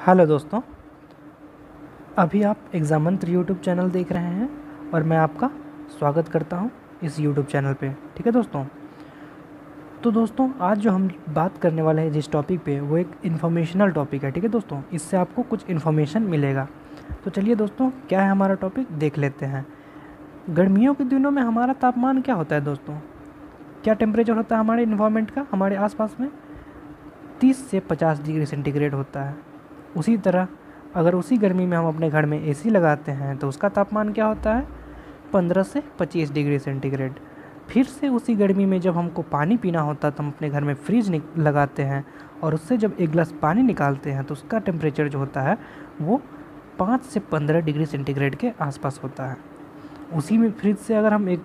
Hello दोस्तों, अभी आप एग्जामंत्र यूट्यूब चैनल देख रहे हैं और मैं आपका स्वागत करता हूं इस यूट्यूब चैनल पे। ठीक है दोस्तों, तो दोस्तों आज जो हम बात करने वाले हैं जिस टॉपिक पे वो एक इन्फॉर्मेशनल टॉपिक है। ठीक है दोस्तों, इससे आपको कुछ इन्फॉर्मेशन मिलेगा। तो चलिए दोस्तों, क्या है हमारा टॉपिक देख लेते हैं। गर्मियों के दिनों में हमारा तापमान क्या होता है दोस्तों? क्या टेम्परेचर होता है हमारे इन्वायरमेंट का, हमारे आसपास में? 30 से 50 डिग्री सेंटीग्रेड होता है। उसी तरह अगर उसी गर्मी में हम अपने घर में एसी लगाते हैं तो उसका तापमान क्या होता है? 15 से 25 डिग्री सेंटीग्रेड। फिर से उसी गर्मी में जब हमको पानी पीना होता है तो हम अपने घर में फ्रिज लगाते हैं और उससे जब एक गिलास पानी निकालते हैं तो उसका टेम्परेचर जो होता है वो 5 से 15 डिग्री सेंटीग्रेड के आसपास होता है। उसी में फ्रिज से अगर हम एक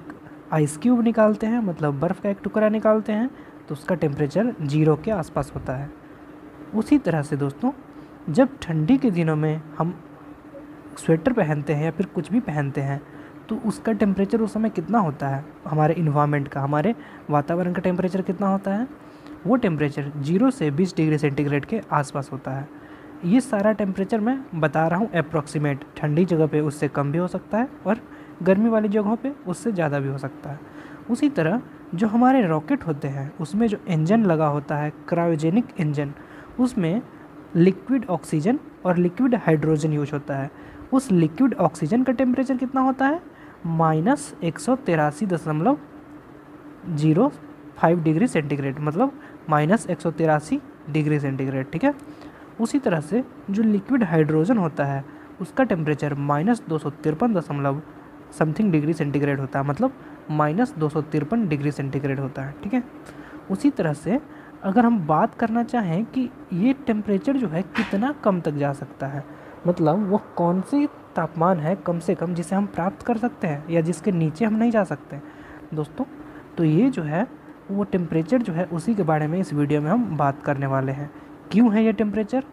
आइस क्यूब निकालते हैं, मतलब बर्फ़ का एक टुकड़ा निकालते हैं, तो उसका टेम्परेचर 0 के आसपास होता है। उसी तरह से दोस्तों, जब ठंडी के दिनों में हम स्वेटर पहनते हैं या फिर कुछ भी पहनते हैं तो उसका टेम्परेचर उस समय कितना होता है? हमारे इन्वायरमेंट का, हमारे वातावरण का टेम्परेचर कितना होता है? वो टेम्परेचर 0 से 20 डिग्री सेंटीग्रेड के आसपास होता है। ये सारा टेम्परेचर मैं बता रहा हूँ अप्रॉक्सीमेट। ठंडी जगह पे उससे कम भी हो सकता है और गर्मी वाली जगहों पे उससे ज़्यादा भी हो सकता है। उसी तरह जो हमारे रॉकेट होते हैं उसमें जो इंजन लगा होता है, क्रायोजेनिक इंजन, उसमें लिक्विड ऑक्सीजन और लिक्विड हाइड्रोजन यूज होता है। उस लिक्विड ऑक्सीजन का टेम्परेचर कितना होता है? -183.05 डिग्री सेंटीग्रेड, मतलब -183 डिग्री सेंटीग्रेड। ठीक है। उसी तरह से जो लिक्विड हाइड्रोजन होता है उसका टेम्परेचर -253 समथिंग डिग्री सेंटीग्रेड होता है, मतलब -253 डिग्री सेंटीग्रेड होता है। ठीक है। उसी तरह से अगर हम बात करना चाहें कि ये टेम्परेचर जो है कितना कम तक जा सकता है, मतलब वो कौन सी तापमान है कम से कम जिसे हम प्राप्त कर सकते हैं या जिसके नीचे हम नहीं जा सकते दोस्तों, तो ये जो है वो टेम्परेचर जो है उसी के बारे में इस वीडियो में हम बात करने वाले हैं। क्यों है ये टेम्परेचर,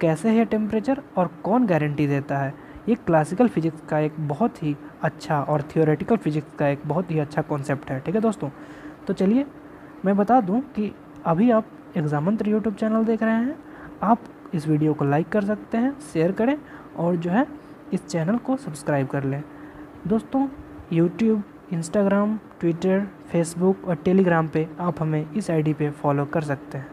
कैसे है टेम्परेचर और कौन गारंटी देता है? ये क्लासिकल फिजिक्स का एक बहुत ही अच्छा और थियोरेटिकल फिजिक्स का एक बहुत ही अच्छा कॉन्सेप्ट है। ठीक है दोस्तों, तो चलिए मैं बता दूं कि अभी आप एग्जामंत्र यूट्यूब चैनल देख रहे हैं, आप इस वीडियो को लाइक कर सकते हैं, शेयर करें और जो है इस चैनल को सब्सक्राइब कर लें। दोस्तों, यूट्यूब, इंस्टाग्राम, ट्विटर, फेसबुक और टेलीग्राम पे आप हमें इस आईडी पे फॉलो कर सकते हैं।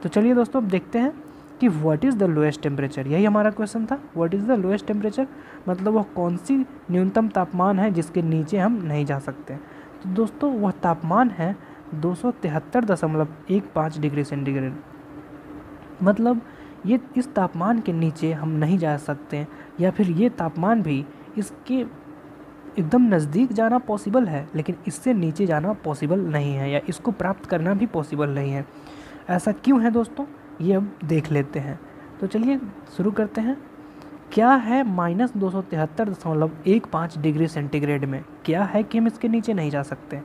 तो चलिए दोस्तों, अब देखते हैं कि what is the lowest temperature. यही हमारा क्वेश्चन था, what is the lowest temperature, मतलब वह कौन सी न्यूनतम तापमान है जिसके नीचे हम नहीं जा सकते। तो दोस्तों वह तापमान है 273.15 डिग्री सेंटीग्रेड। मतलब ये इस तापमान के नीचे हम नहीं जा सकते, या फिर ये तापमान भी इसके एकदम नज़दीक जाना पॉसिबल है लेकिन इससे नीचे जाना पॉसिबल नहीं है, या इसको प्राप्त करना भी पॉसिबल नहीं है। ऐसा क्यों है दोस्तों, ये अब देख लेते हैं। तो चलिए शुरू करते हैं। क्या है -273.15 डिग्री सेंटीग्रेड में, क्या है कि हम इसके नीचे नहीं जा सकते?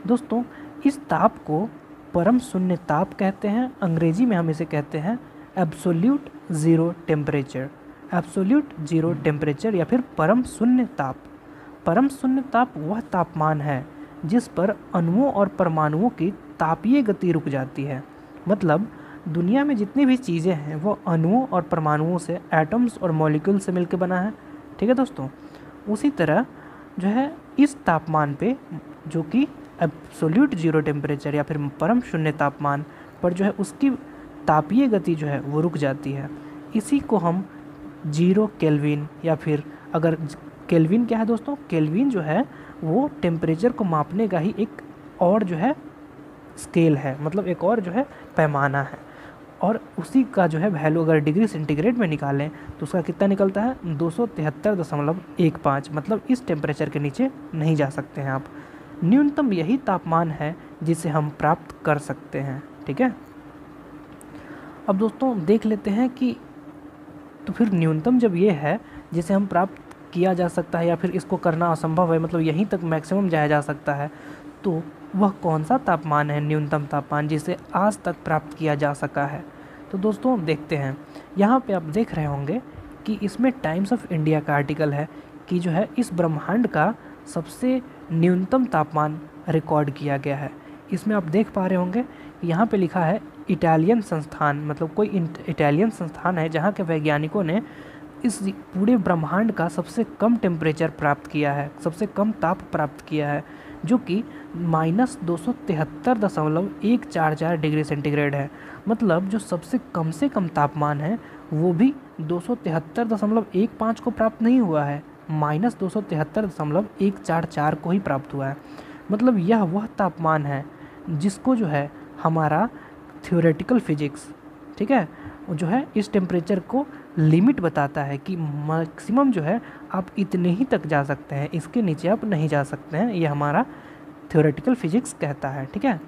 दोस्तों, इस ताप को परम शून्य ताप कहते हैं। अंग्रेजी में हम इसे कहते हैं absolute zero temperature. Absolute zero temperature या फिर परम शून्य ताप। परम शून्य ताप वह तापमान है जिस पर अणुओं और परमाणुओं की तापीय गति रुक जाती है। मतलब दुनिया में जितनी भी चीज़ें हैं वो अणुओं और परमाणुओं से, एटम्स और मॉलिक्यूल से मिलकर बना है। ठीक है दोस्तों, उसी तरह जो है इस तापमान पे, जो कि एब्सोल्यूट ज़ीरो टेम्परेचर या फिर परम शून्य तापमान पर जो है उसकी तापीय गति जो है वो रुक जाती है। इसी को हम 0 केल्विन, या फिर अगर केल्विन क्या है दोस्तों, केल्विन जो है वो टेम्परेचर को मापने का ही एक और जो है स्केल है, मतलब एक और जो है पैमाना है। और उसी का जो है वैल्यू अगर डिग्री सेंटीग्रेड में निकालें तो उसका कितना निकलता है? 273.15, मतलब इस टेम्परेचर के नीचे नहीं जा सकते हैं आप। न्यूनतम यही तापमान है जिसे हम प्राप्त कर सकते हैं। ठीक है। अब दोस्तों देख लेते हैं कि तो फिर न्यूनतम जब ये है जिसे हम प्राप्त किया जा सकता है या फिर इसको करना असंभव है, मतलब यहीं तक मैक्सिमम जाया जा सकता है, तो वह कौन सा तापमान है, न्यूनतम तापमान जिसे आज तक प्राप्त किया जा सका है? तो दोस्तों देखते हैं, यहाँ पे आप देख रहे होंगे कि इसमें टाइम्स ऑफ इंडिया का आर्टिकल है कि जो है इस ब्रह्मांड का सबसे न्यूनतम तापमान रिकॉर्ड किया गया है। इसमें आप देख पा रहे होंगे यहाँ पे लिखा है इटालियन संस्थान, मतलब कोई इटालियन संस्थान है जहाँ के वैज्ञानिकों ने इस पूरे ब्रह्मांड का सबसे कम टेम्परेचर प्राप्त किया है, सबसे कम ताप प्राप्त किया है, जो कि -273.144 डिग्री सेंटीग्रेड है। मतलब जो सबसे कम से कम तापमान है वो भी 273.15 को प्राप्त नहीं हुआ है, -273.144 को ही प्राप्त हुआ है। मतलब यह वह तापमान है जिसको जो है हमारा थ्योरेटिकल फिजिक्स, ठीक है, जो है इस टेम्परेचर को लिमिट बताता है कि मैक्सिमम जो है आप इतने ही तक जा सकते हैं, इसके नीचे आप नहीं जा सकते हैं, ये हमारा थ्योरेटिकल फिजिक्स कहता है, ठीक है।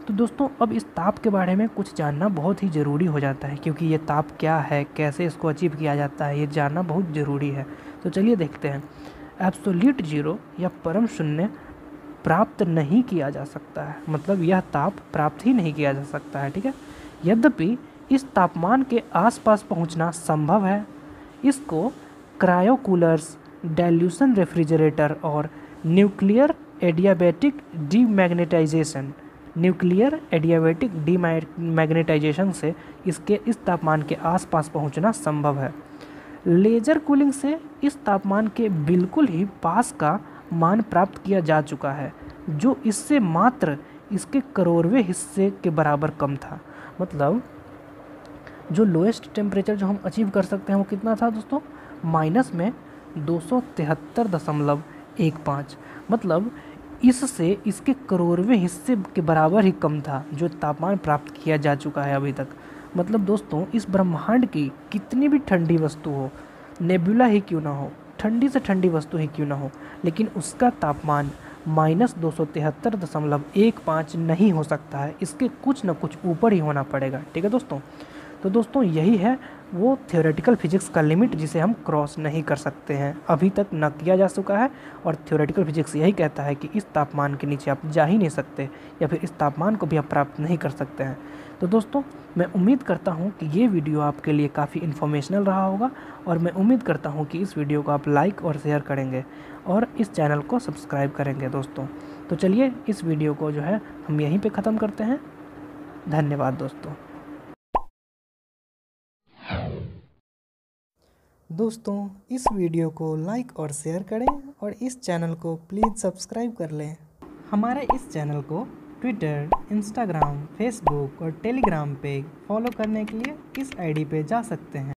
तो दोस्तों अब इस ताप के बारे में कुछ जानना बहुत ही ज़रूरी हो जाता है, क्योंकि ये ताप क्या है, कैसे इसको अचीव किया जाता है, ये जानना बहुत ज़रूरी है। तो चलिए देखते हैं। एब्सोल्यूट जीरो या परम शून्य प्राप्त नहीं किया जा सकता है, मतलब यह ताप प्राप्त ही नहीं किया जा सकता है, ठीक है। यद्यपि इस तापमान के आसपास पहुंचना संभव है। इसको क्रायोकूलर्स, डाइल्यूशन रेफ्रिजरेटर और न्यूक्लियर एडियाबैटिक डीमैग्नेटाइजेशन से इस तापमान के आसपास पहुंचना संभव है। लेज़र कूलिंग से इस तापमान के बिल्कुल ही पास का मान प्राप्त किया जा चुका है, जो इससे मात्र इसके करोड़वें हिस्से के बराबर कम था। मतलब जो लोएस्ट टेम्परेचर जो हम अचीव कर सकते हैं वो कितना था दोस्तों, माइनस में 273.15, मतलब इससे इसके करोड़वें हिस्से के बराबर ही कम था जो तापमान प्राप्त किया जा चुका है अभी तक। मतलब दोस्तों इस ब्रह्मांड की कितनी भी ठंडी वस्तु हो, नेबुला ही क्यों ना हो, ठंडी से ठंडी वस्तु ही क्यों ना हो, लेकिन उसका तापमान -273.15 नहीं हो सकता है, इसके कुछ न कुछ ऊपर ही होना पड़ेगा, ठीक है दोस्तों। तो दोस्तों यही है वो थ्योरेटिकल फिजिक्स का लिमिट जिसे हम क्रॉस नहीं कर सकते हैं, अभी तक न किया जा चुका है। और थ्योरेटिकल फिजिक्स यही कहता है कि इस तापमान के नीचे आप जा ही नहीं सकते, या फिर इस तापमान को भी आप प्राप्त नहीं कर सकते हैं। तो दोस्तों मैं उम्मीद करता हूँ कि ये वीडियो आपके लिए काफ़ी इन्फॉर्मेशनल रहा होगा, और मैं उम्मीद करता हूँ कि इस वीडियो को आप लाइक और शेयर करेंगे और इस चैनल को सब्सक्राइब करेंगे दोस्तों। तो चलिए इस वीडियो को जो है हम यहीं पे ख़त्म करते हैं। धन्यवाद दोस्तों। दोस्तों इस वीडियो को लाइक और शेयर करें और इस चैनल को प्लीज़ सब्सक्राइब कर लें। हमारे इस चैनल को ट्विटर, इंस्टाग्राम, फेसबुक और टेलीग्राम पे फॉलो करने के लिए इस आईडी पे जा सकते हैं।